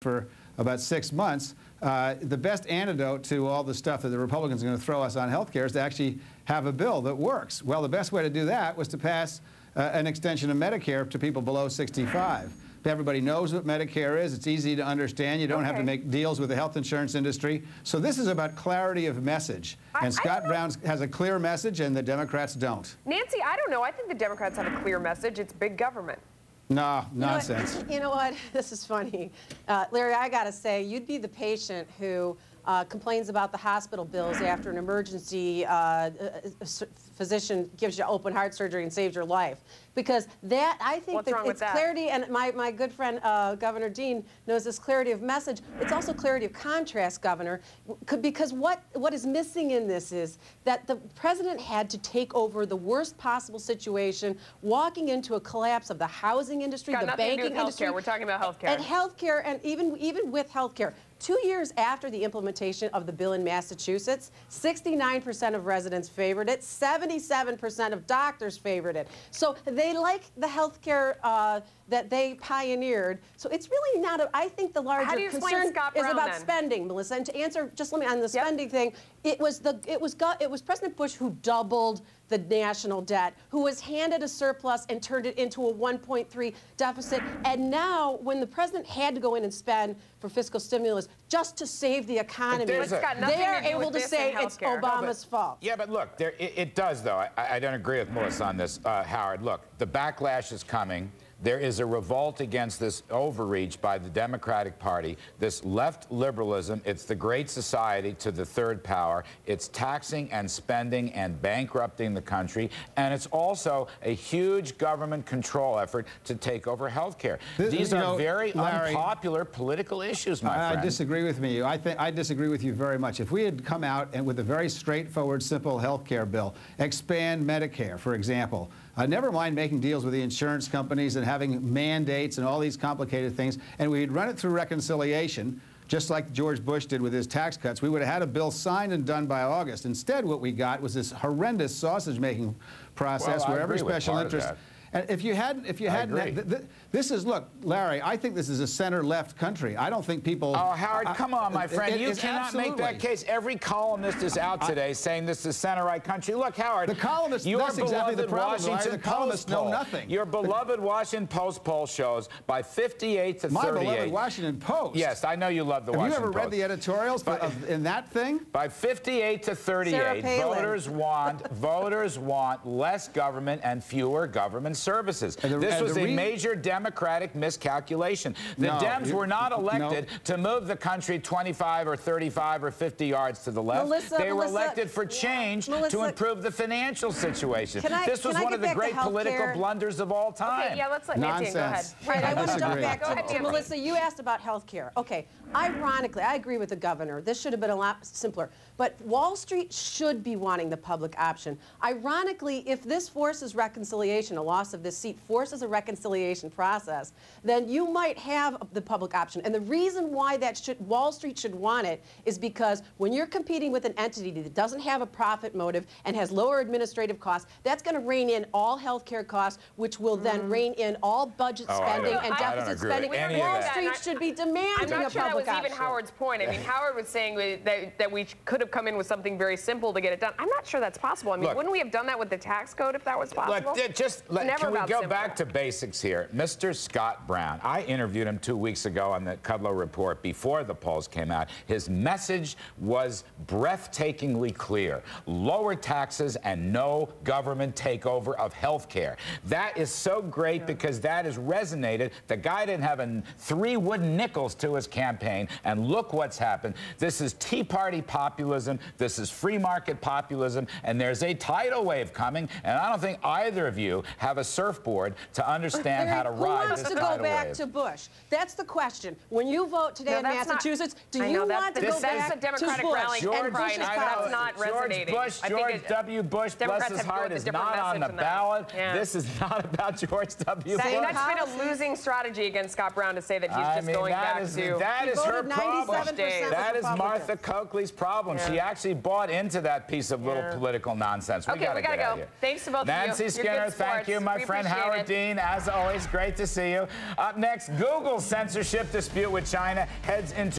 for about 6 months, the best antidote to all the stuff that the Republicans are going to throw us on health care is to actually have a bill that works. Well, the best way to do that was to pass an extension of Medicare to people below 65. Everybody knows what Medicare is. It's easy to understand. You don't have to make deals with the health insurance industry. So this is about clarity of message. And Scott Brown has a clear message, and the Democrats don't. Nancy, I don't know. I think the Democrats have a clear message. It's big government. No, nonsense. You know what? This is funny. Larry, I got to say, you'd be the patient who complains about the hospital bills after an emergency physician gives you open heart surgery and saves your life. Because that, I think that it's clarity, and my good friend Governor Dean knows this clarity of message. It's also clarity of contrast, Governor, because what is missing in this is that the president had to take over the worst possible situation, walking into a collapse of the housing industry, the banking industry. We're talking about healthcare. And healthcare, and even with healthcare. 2 years after the implementation of the bill in Massachusetts, 69% of residents favored it, 77% of doctors favored it. So they like the health care that they pioneered. So it's really not I think the larger concern is about spending, Melissa. And to answer, just let me on the spending thing, it was President Bush who doubled the national debt, who was handed a surplus and turned it into a 1.3 deficit. And now, when the president had to go in and spend for fiscal stimulus just to save the economy, they are able to say it's Obama's fault. Yeah, but look, it does, though. I don't agree with Melissa on this, Howard. Look, the backlash is coming. There is a revolt against this overreach by the Democratic Party, this left liberalism. It's the Great Society to the third power. It's taxing and spending and bankrupting the country. And it's also a huge government control effort to take over health care. These are very unpopular political issues, my friend. I disagree with you. I disagree with you very much. If we had come out and with a very straightforward, simple health care bill, expand Medicare, for example, never mind making deals with the insurance companies and having mandates and all these complicated things, and we'd run it through reconciliation, just like George Bush did with his tax cuts. We would have had a bill signed and done by August. Instead, what we got was this horrendous sausage-making process where every special interest. And if you hadn't, this is, look, Larry, I think this is a center-left country. I don't think people... Oh, Howard, come on, my friend. You cannot make that case. Every columnist is out today saying this is center-right country. Look, Howard, the columnists, that's exactly the problem, Larry. The columnists know nothing. Your beloved Washington Post poll shows by 58 to 38... My beloved Washington Post? Yes, I know you love the Washington Post. Have you ever read the editorials in that thing? By 58 to 38, voters want less government and fewer government services. This was a major Democratic miscalculation. The Dems were not elected to move the country 25 or 35 or 50 yards to the left. They were elected for change to improve the financial situation. This was one of the great political blunders of all time. Okay, yeah, let's let Nancy go ahead. Right, I want to jump back to Melissa. You asked about health care. Okay, ironically, I agree with the governor. This should have been a lot simpler. But Wall Street should be wanting the public option. Ironically, if this forces reconciliation, a loss of this seat forces a reconciliation process, then you might have the public option. And the reason why Wall Street should want it is because when you're competing with an entity that doesn't have a profit motive and has lower administrative costs, that's going to rein in all health care costs, which will then rein in all budget spending and deficit spending. Wall Street should be demanding a public option. I'm not sure that was even Howard's point. I mean, Howard was saying that we could have come in with something very simple to get it done. I'm not sure that's possible. I mean, wouldn't we have done that with the tax code if that was possible? Can we go back to basics here? Mr. Scott Brown, I interviewed him 2 weeks ago on the Kudlow Report before the polls came out. His message was breathtakingly clear. Lower taxes and no government takeover of health care. That is so great because that has resonated. The guy didn't have 3 wooden nickels to his campaign, and look what's happened. This is Tea Party populism. This is free market populism, and there's a tidal wave coming, and I don't think either of you have a surfboard to understand how to ride this tidal wave. Who wants to go back to Bush? That's the question. When you vote today in Massachusetts, do you want to go back to Bush? That's not resonating. George W. Bush, bless his heart, is not on the ballot. This is not about George W. Bush. That's been a losing strategy against Scott Brown to say that he's just going back to... That is her problem. That is Martha Coakley's problem. She actually bought into that piece of little political nonsense. We gotta go. Thanks to both of you. Nancy Skinner, thank you, my my friend Howard Dean, as always, great to see you. Up next, Google's censorship dispute with China heads into